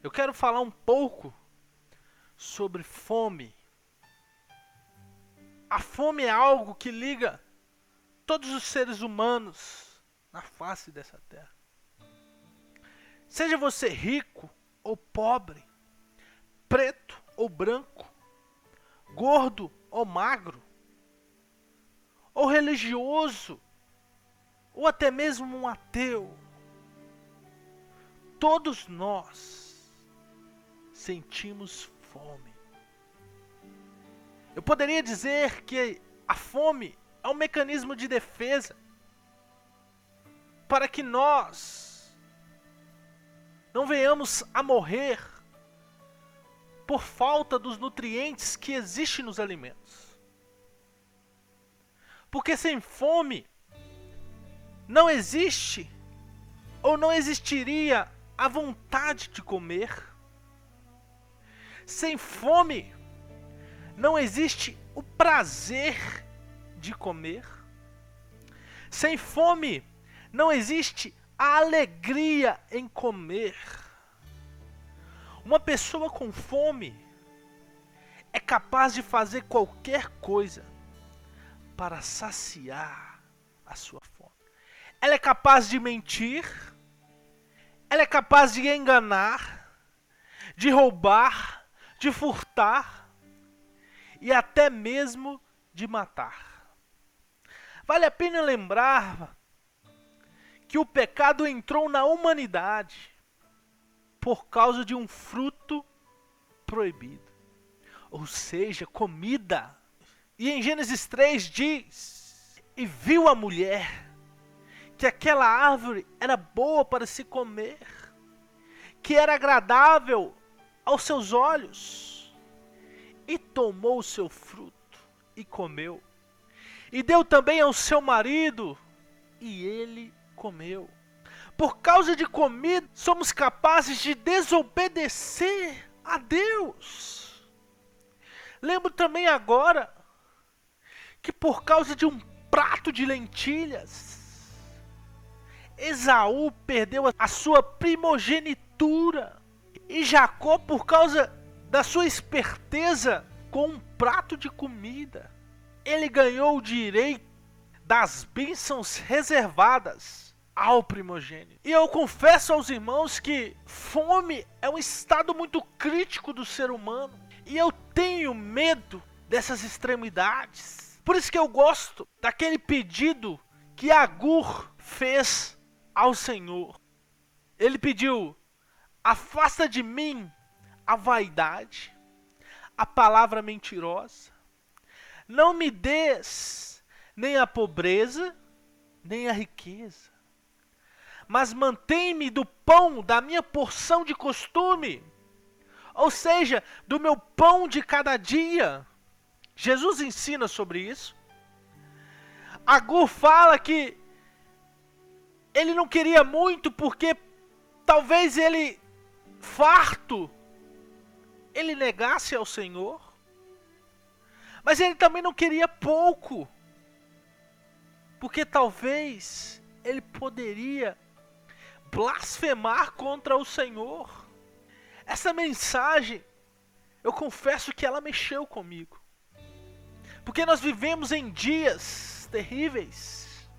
Eu quero falar um pouco sobre fome. A fome é algo que liga todos os seres humanos na face dessa terra. Seja você rico ou pobre, preto ou branco, gordo ou magro, ou religioso, ou até mesmo um ateu, todos nós sentimos fome. Eu poderia dizer que a fome é um mecanismo de defesa para que nós não venhamos a morrer por falta dos nutrientes que existem nos alimentos. Porque sem fome não existe ou não existiria a vontade de comer. Sem fome não existe o prazer de comer. Sem fome não existe a alegria em comer. Uma pessoa com fome é capaz de fazer qualquer coisa para saciar a sua fome. Ela é capaz de mentir, ela é capaz de enganar, de roubar, de furtar e até mesmo de matar. Vale a pena lembrar que o pecado entrou na humanidade por causa de um fruto proibido, ou seja, comida. E em Gênesis 3 diz: e viu a mulher que aquela árvore era boa para se comer, que era agradável aos seus olhos, e tomou o seu fruto e comeu, e deu também ao seu marido, e ele comeu. Por causa de comida, somos capazes de desobedecer a Deus. Lembro também agora que por causa de um prato de lentilhas, Esaú perdeu a sua primogenitura. E Jacó, por causa da sua esperteza com um prato de comida, ele ganhou o direito das bênçãos reservadas ao primogênito. E eu confesso aos irmãos que fome é um estado muito crítico do ser humano. E eu tenho medo dessas extremidades. Por isso que eu gosto daquele pedido que Agur fez ao Senhor. Ele pediu: afasta de mim a vaidade, a palavra mentirosa. Não me des nem a pobreza, nem a riqueza, mas mantém-me do pão da minha porção de costume, ou seja, do meu pão de cada dia. Jesus ensina sobre isso. Agur fala que ele não queria muito porque talvez ele, farto, ele negasse ao Senhor. Mas ele também não queria pouco, porque talvez ele poderia blasfemar contra o Senhor. Essa mensagem, eu confesso que ela mexeu comigo. Porque nós vivemos em dias terríveis.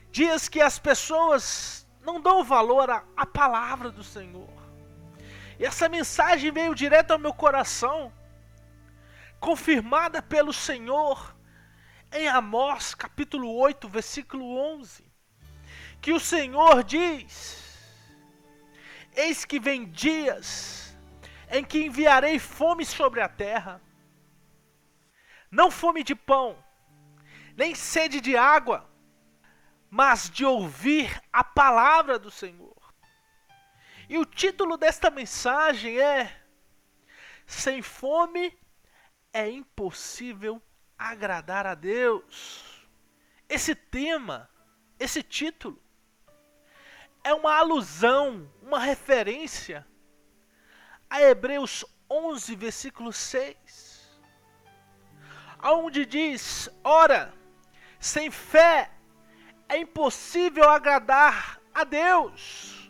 Dias que as pessoas não dão valor à palavra do Senhor. E essa mensagem veio direto ao meu coração, confirmada pelo Senhor em Amós capítulo 8, versículo 11. Que o Senhor diz: eis que vem dias em que enviarei fome sobre a terra, não fome de pão, nem sede de água, mas de ouvir a palavra do Senhor. E o título desta mensagem é: sem fome é impossível agradar a Deus. Esse tema, esse título, é uma alusão, uma referência a Hebreus 11, versículo 6. Onde diz: ora, sem fé é impossível agradar a Deus,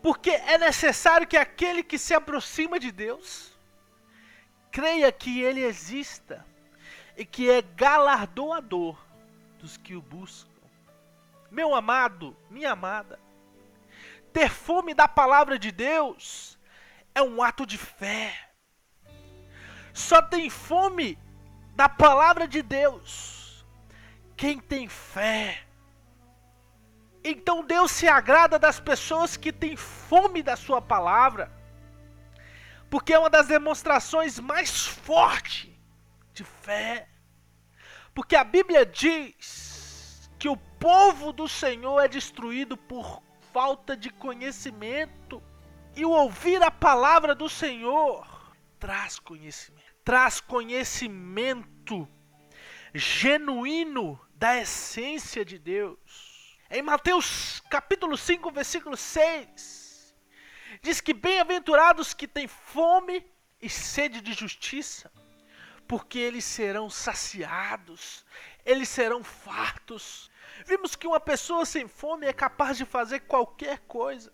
Porque é necessário que aquele que se aproxima de Deus creia que Ele exista e que é galardoador dos que o buscam. Meu amado, minha amada, ter fome da palavra de Deus é um ato de fé. Só tem fome da palavra de Deus quem tem fé. Então Deus se agrada das pessoas que têm fome da sua palavra, porque é uma das demonstrações mais fortes de fé. Porque a Bíblia diz que o povo do Senhor é destruído por falta de conhecimento. E o ouvir a palavra do Senhor traz conhecimento. Traz conhecimento genuíno da essência de Deus. Em Mateus capítulo 5, versículo 6, diz que bem-aventurados que têm fome e sede de justiça, porque eles serão saciados, eles serão fartos. Vimos que uma pessoa sem fome é capaz de fazer qualquer coisa.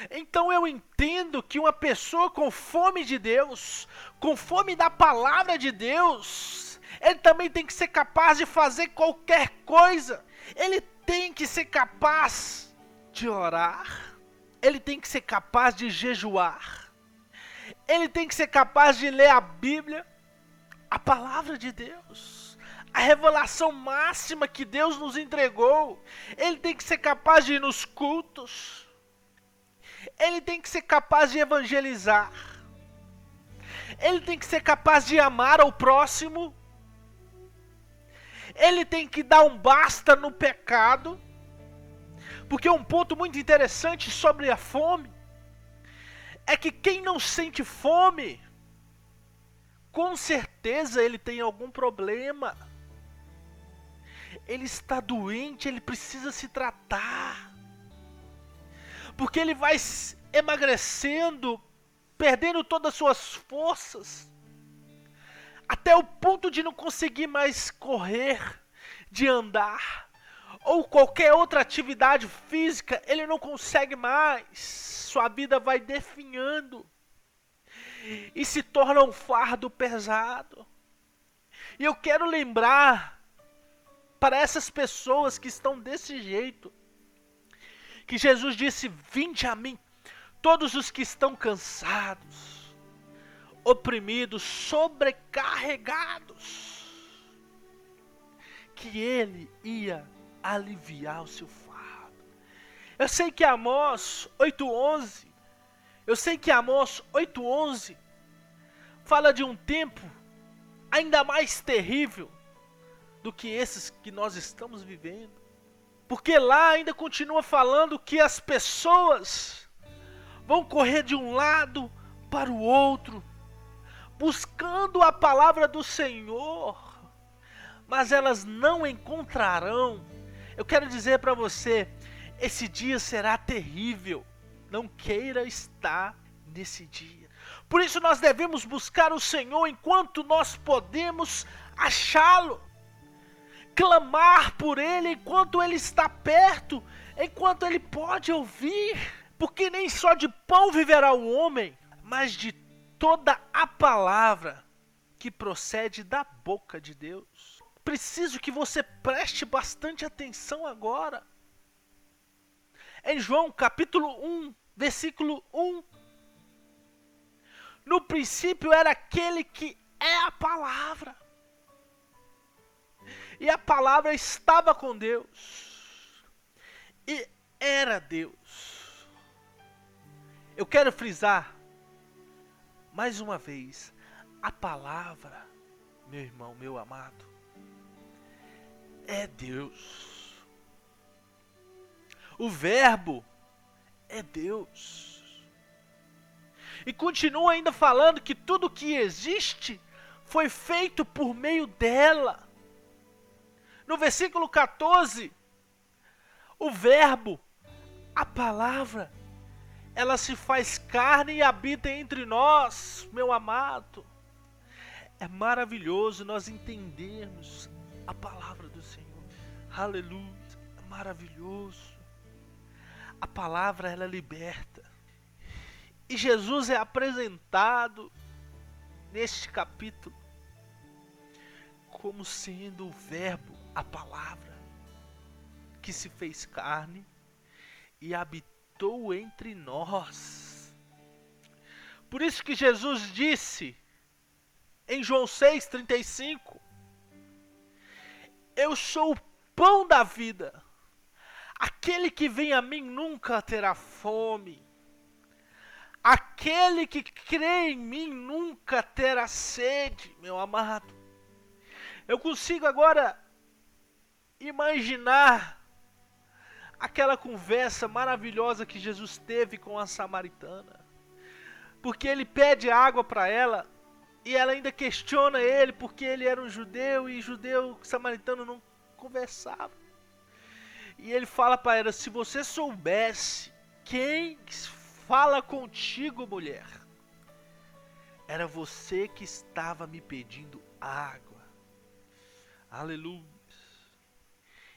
Então eu entendo que uma pessoa com fome de Deus, com fome da palavra de Deus, ele também tem que ser capaz de fazer qualquer coisa. Ele tem que ser capaz de orar, ele tem que ser capaz de jejuar, ele tem que ser capaz de ler a Bíblia, a palavra de Deus, a revelação máxima que Deus nos entregou. Ele tem que ser capaz de ir nos cultos, ele tem que ser capaz de evangelizar, ele tem que ser capaz de amar ao próximo, ele tem que dar um basta no pecado. Porque um ponto muito interessante sobre a fome é que quem não sente fome, com certeza ele tem algum problema. Ele está doente, ele precisa se tratar. Porque ele vai emagrecendo, perdendo todas as suas forças, até o ponto de não conseguir mais correr, de andar, ou qualquer outra atividade física, ele não consegue mais. Sua vida vai definhando e se torna um fardo pesado. E eu quero lembrar para essas pessoas que estão desse jeito, que Jesus disse: vinde a mim, todos os que estão cansados, oprimidos, sobrecarregados, que Ele ia aliviar o seu fardo. Eu sei que Amós 8:11, fala de um tempo ainda mais terrível do que esses que nós estamos vivendo. Porque lá ainda continua falando que as pessoas vão correr de um lado para o outro, buscando a palavra do Senhor, mas elas não encontrarão. Eu quero dizer para você, esse dia será terrível. Não queira estar nesse dia. Por isso nós devemos buscar o Senhor enquanto nós podemos achá-lo. Clamar por Ele enquanto Ele está perto, enquanto Ele pode ouvir. Porque nem só de pão viverá o homem, mas de toda a palavra que procede da boca de Deus. Preciso que você preste bastante atenção agora. Em João capítulo 1, versículo 1. No princípio era aquele que é a palavra. E a palavra estava com Deus. E era Deus. Eu quero frisar mais uma vez, a palavra, meu irmão, meu amado, é Deus. O verbo é Deus. E continua ainda falando que tudo que existe foi feito por meio dela. No versículo 14, o verbo, a palavra, ela se faz carne e habita entre nós, meu amado. É maravilhoso nós entendermos a palavra do Senhor. Aleluia, é maravilhoso. A palavra, ela liberta. E Jesus é apresentado neste capítulo como sendo o Verbo, a palavra, que se fez carne e habitou entre nós. Por isso que Jesus disse em João 6,35: eu sou o pão da vida. Aquele que vem a mim nunca terá fome. Aquele que crê em mim nunca terá sede, meu amado. Eu consigo agora imaginar aquela conversa maravilhosa que Jesus teve com a samaritana. Porque ele pede água para ela e ela ainda questiona ele porque ele era um judeu e judeu samaritano não conversava. E ele fala para ela: se você soubesse quem fala contigo, mulher, era você que estava me pedindo água. Aleluia.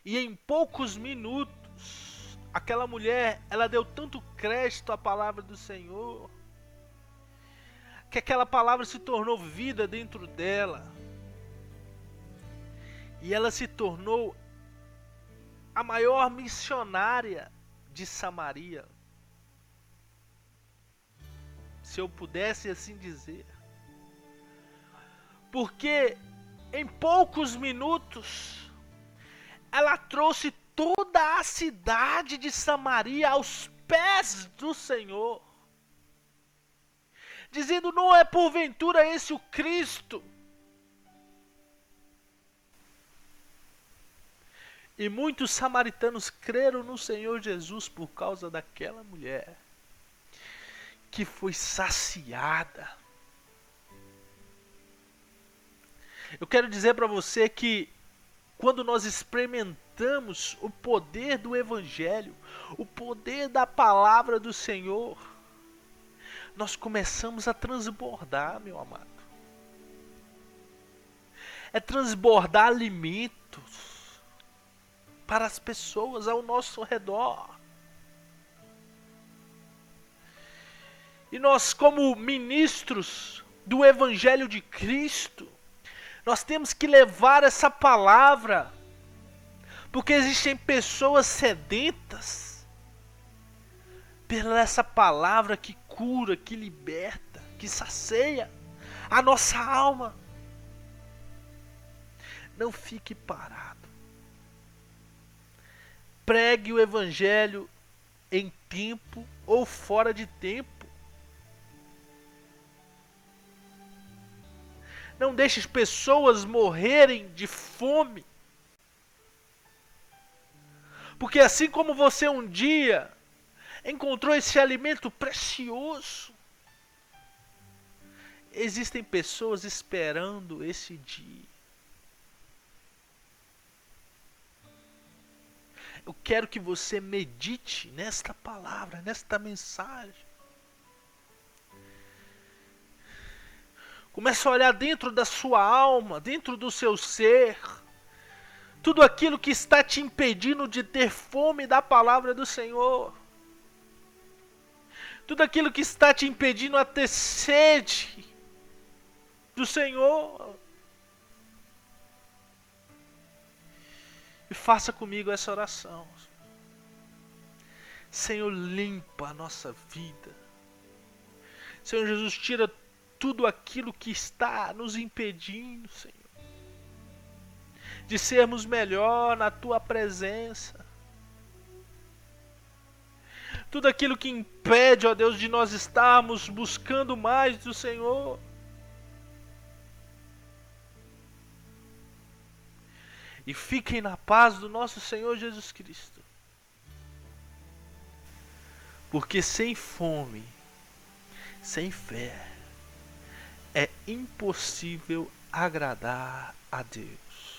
E em poucos minutos, aquela mulher, ela deu tanto crédito à palavra do Senhor, que aquela palavra se tornou vida dentro dela. E ela se tornou a maior missionária de Samaria, se eu pudesse assim dizer. Porque em poucos minutos ela trouxe toda a cidade de Samaria aos pés do Senhor, dizendo: não é porventura esse o Cristo? E muitos samaritanos creram no Senhor Jesus por causa daquela mulher que foi saciada. Eu quero dizer para você que quando nós experimentamos o poder do Evangelho, o poder da palavra do Senhor, nós começamos a transbordar, meu amado. É transbordar alimentos para as pessoas ao nosso redor. E nós, como ministros do Evangelho de Cristo, nós temos que levar essa palavra, porque existem pessoas sedentas pela essa palavra que cura, que liberta, que sacia a nossa alma. Não fique parado. Pregue o Evangelho em tempo ou fora de tempo. Não deixe as pessoas morrerem de fome. Porque assim como você um dia encontrou esse alimento precioso, existem pessoas esperando esse dia. Eu quero que você medite nesta palavra, nesta mensagem. Comece a olhar dentro da sua alma, dentro do seu ser, tudo aquilo que está te impedindo de ter fome da palavra do Senhor. Tudo aquilo que está te impedindo a ter sede do Senhor. E faça comigo essa oração. Senhor, limpa a nossa vida. Senhor Jesus, tira tudo aquilo que está nos impedindo, Senhor, de sermos melhor na Tua presença. Tudo aquilo que impede, ó Deus, de nós estarmos buscando mais do Senhor. E fiquem na paz do nosso Senhor Jesus Cristo. Porque sem fome, sem fé, é impossível agradar a Deus.